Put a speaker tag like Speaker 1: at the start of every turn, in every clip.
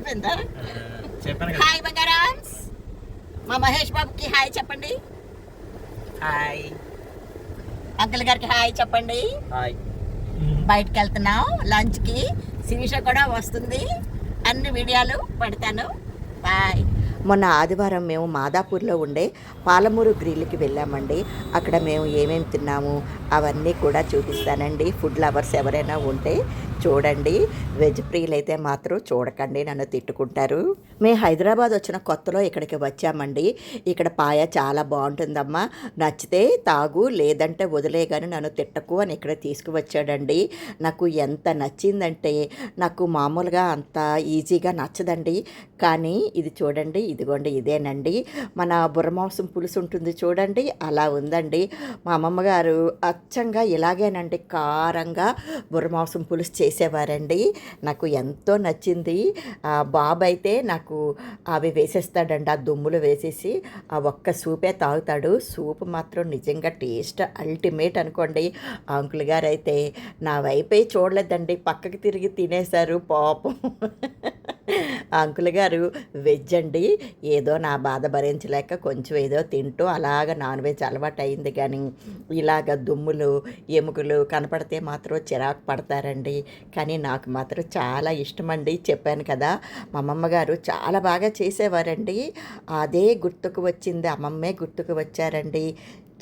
Speaker 1: సరిపోయిందా? హాయ్ బంగారామ్స్, మా మహేష్ బాబుకి హాయ్ చెప్పండి. హాయ్ అంకుల్ గారికి హాయ్ చెప్పండి. హాయ్. బయటకు వెళ్తున్నాం లంచ్కి. శిరీష కూడా వస్తుంది, అన్ని వీడియోలు పెడతాను. బాయ్. మొన్న ఆదివారం మేము మాదాపూర్లో ఉండే పాలమూరు గ్రిల్కి వెళ్ళామండి. అక్కడ మేము ఏమేమి తిన్నాము అవన్నీ కూడా చూపిస్తానండి. ఫుడ్ లవర్స్ ఎవరైనా ఉంటే చూడండి, వెజ్ ప్రియులు అయితే మాత్రం చూడకండి, నన్ను తిట్టుకుంటారు. మేము హైదరాబాద్ వచ్చిన కొత్తలో ఇక్కడికి వచ్చామండి. ఇక్కడ పాయ చాలా బాగుంటుందమ్మా, నచ్చితే తాగు లేదంటే వదిలే కానీ నన్ను తిట్టకు అని ఇక్కడ తీసుకువచ్చాడండి. నాకు ఎంత నచ్చిందంటే, నాకు మామూలుగా అంత ఈజీగా నచ్చదండి, కానీ ఇది చూడండి, ఇదిగోండి ఇదేనండి మన బుర్రమాంసం పులుసు ఉంటుంది చూడండి, అలా ఉందండి. మా అమ్మమ్మ గారు అచ్చంగా ఇలాగేనండి కారంగా బుర్రమాంసం పులుసు చేసేవారండి. నాకు ఎంతో నచ్చింది. బాబు అయితే నాకు అవి వేసేస్తాడండి, ఆ దుమ్ములు వేసేసి ఆ ఒక్క సూపే తాగుతాడు. సూప్ మాత్రం నిజంగా టేస్ట్ అల్టిమేట్ అనుకోండి. అంకుల్ గారు అయితే నా వైపే చూడలేదండి, పక్కకి తిరిగి తినేశారు పాపం. అంకుల్ గారు వెజ్ అండి, ఏదో నా బాధ భరించలేక కొంచెం ఏదో తింటూ అలాగ నాన్ వెజ్ అలవాటు అయింది, కానీ ఇలాగ దుమ్ములు ఎముకలు కనపడితే మాత్రం చిరాకు పడతారండి. కానీ నాకు మాత్రం చాలా ఇష్టమండి. చెప్పాను కదా, మా అమ్మమ్మ గారు చాలా బాగా చేసేవారండి. అదే గుర్తుకు వచ్చింది, అమ్మమ్మే గుర్తుకు వచ్చారండి.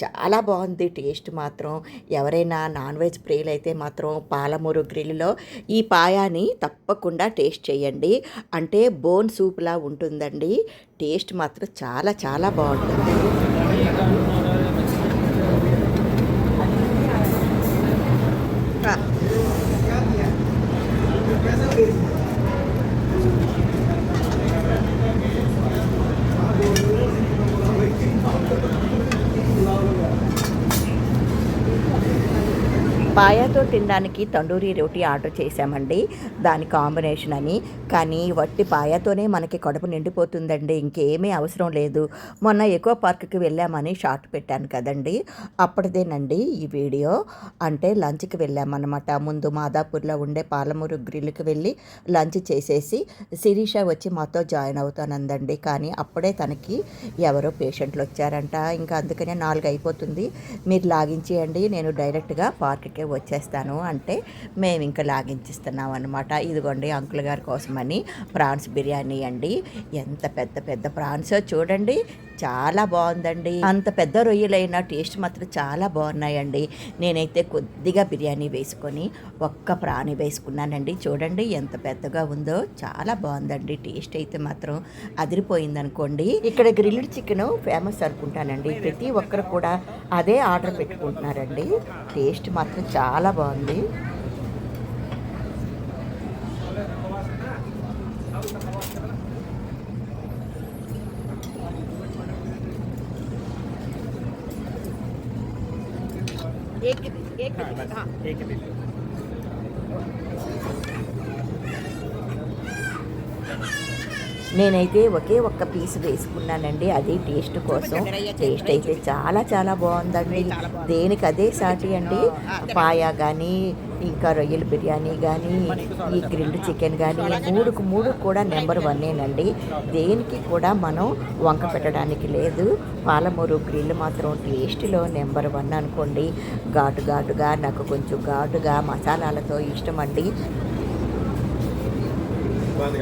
Speaker 1: చాలా బాగుంది టేస్ట్ మాత్రం. ఎవరైనా నాన్ వెజ్ ప్రియులు అయితే మాత్రం పాలమూరు గ్రిల్లో ఈ పాయాని తప్పకుండా టేస్ట్ చేయండి. అంటే బోన్ సూప్లా ఉంటుందండి, టేస్ట్ మాత్రం చాలా చాలా బాగుంటుంది. పాయాతో తినడానికి తండూరి రోటీ ఆర్డర్ చేశామండి, దాని కాంబినేషన్ అని. కానీ వట్టి పాయాతోనే మనకి కడుపు నిండిపోతుందండి, ఇంకేమీ అవసరం లేదు. మొన్న ఎకో పార్క్కి వెళ్ళామని షార్ట్ పెట్టాను కదండి, అప్పటిదేనండి ఈ వీడియో. అంటే లంచ్కి వెళ్ళామన్నమాట. ముందు మాదాపూర్లో ఉండే పాలమూరు గ్రిల్కి వెళ్ళి లంచ్ చేసేసి శిరీష వచ్చి మాతో జాయిన్ అవుతానందండి. కానీ అప్పుడే తనకి ఎవరో పేషెంట్లు వచ్చారంట, ఇంకా అందుకనే 4 అయిపోతుంది, మీరు లాగించేయండి, నేను డైరెక్ట్గా పార్క్కి వచ్చేస్తాను అంటే మేము ఇంకా లాగించిస్తున్నాం అనమాట. ఇదిగోండి అంకుల్ గారి కోసమని ప్రాన్స్ బిర్యానీ అండి. ఎంత పెద్ద పెద్ద ప్రాన్స్ చూడండి, చాలా బాగుందండి. అంత పెద్ద రొయ్యలైన టేస్ట్ మాత్రం చాలా బాగున్నాయండి. నేనైతే కొద్దిగా బిర్యానీ వేసుకొని ఒక్క ప్రాణి వేసుకున్నానండి. చూడండి ఎంత పెద్దగా ఉందో, చాలా బాగుందండి. టేస్ట్ అయితే మాత్రం అదిరిపోయిందనుకోండి. ఇక్కడ గ్రిల్డ్ చికెన్ ఫేమస్ అనుకుంటానండి, ప్రతి ఒక్కరు కూడా అదే ఆర్డర్ పెట్టుకుంటున్నారండి. టేస్ట్ మాత్రం చాలా బాగుంది. నేనైతే ఒకే ఒక్క పీస్ వేసుకున్నానండి, అది టేస్ట్ కోసం. టేస్ట్ అయితే చాలా చాలా బాగుందండి, దేనికి అదే సాటి అండి. పాయా కానీ, ఇంకా రొయ్యల బిర్యానీ కానీ, ఈ గ్రిల్డ్ చికెన్ కానీ, 3కు 3 కూడా నెంబర్ 1ఏనండి. దేనికి కూడా మనం వంక పెట్టడానికి లేదు. పాలమూరు గ్రిల్ మాత్రం టేస్ట్లో నెంబర్ 1 అనుకోండి. ఘాటు ఘాటుగా, నాకు కొంచెం ఘాటుగా మసాలాలతో ఇష్టం అండి.
Speaker 2: బాగుంది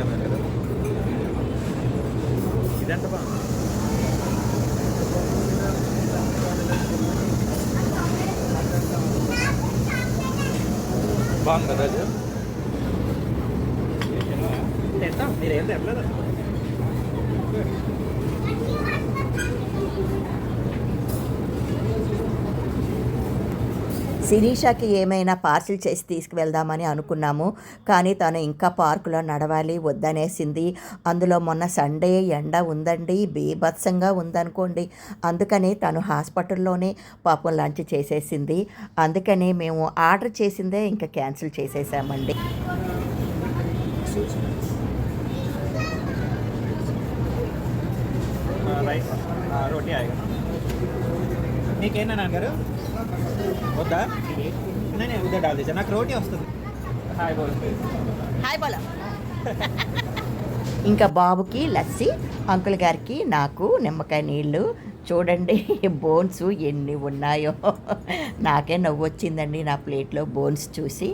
Speaker 2: కదా, మీరేం తెప్పలేదు.
Speaker 1: శిరీషకి ఏమైనా పార్సిల్ చేసి తీసుకువెళ్దామని అనుకున్నాము, కానీ తను ఇంకా పార్కులో నడవాలి వద్దనేసింది. అందులో మొన్న సండే ఎండ ఉందండి, బీభత్సంగా ఉందనుకోండి. అందుకని తను హాస్పిటల్లోనే పాపం లంచ్ చేసేసింది. అందుకని మేము ఆర్డర్ చేసిందే ఇంకా క్యాన్సిల్ చేసేసామండి.
Speaker 2: రోటీ నీకేనా నాన్నగారు వద్దా? నేను ఉద్దా డాల్ నాకు రోటీ వస్తుంది. హాయ్ బోలో,
Speaker 1: హాయ్ బోలో. ఇంకా బాబుకి లస్సీ, అంకుల్ గారికి నాకు నిమ్మకాయ నీళ్ళు. చూడండి బోన్స్ ఎన్ని ఉన్నాయో, నాకే నవ్వు వచ్చిందండి నా ప్లేట్లో బోన్స్ చూసి.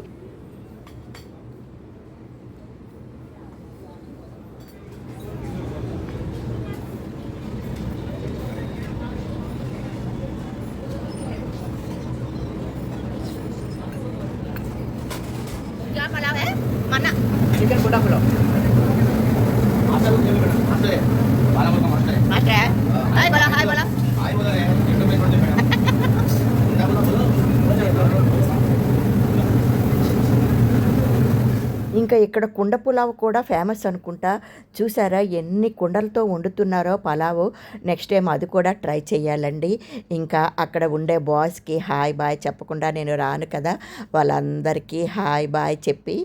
Speaker 1: మన
Speaker 2: చికెన్ బుడ్డా పులావ్
Speaker 1: మాట్రా హాయ్ బోలా హాయ్ బోలా. ఇంకా ఇక్కడ కుండ పులావ్ కూడా ఫేమస్ అనుకుంటా. చూసారా ఎన్ని కుండలతో వండుతున్నారో పలావు. నెక్స్ట్ టైం అది కూడా ట్రై చేయాలండి. ఇంకా అక్కడ ఉండే బాస్కి హాయ్ బాయ్ చెప్పకుండా నేను రాను కదా, వాళ్ళందరికీ హాయ్ బాయ్ చెప్పి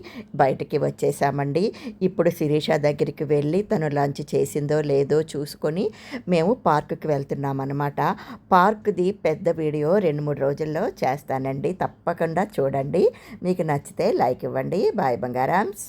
Speaker 1: బయటికి వచ్చేసామండి. ఇప్పుడు శిరీష దగ్గరికి వెళ్ళి తను లంచ్ చేసిందో లేదో చూసుకొని మేము పార్కుకి వెళ్తున్నామన్నమాట. పార్క్ది పెద్ద వీడియో 2-3 రోజుల్లో చేస్తానండి, తప్పకుండా చూడండి. మీకు నచ్చితే లైక్ ఇవ్వండి. బాయ్ బంగారామ్స్.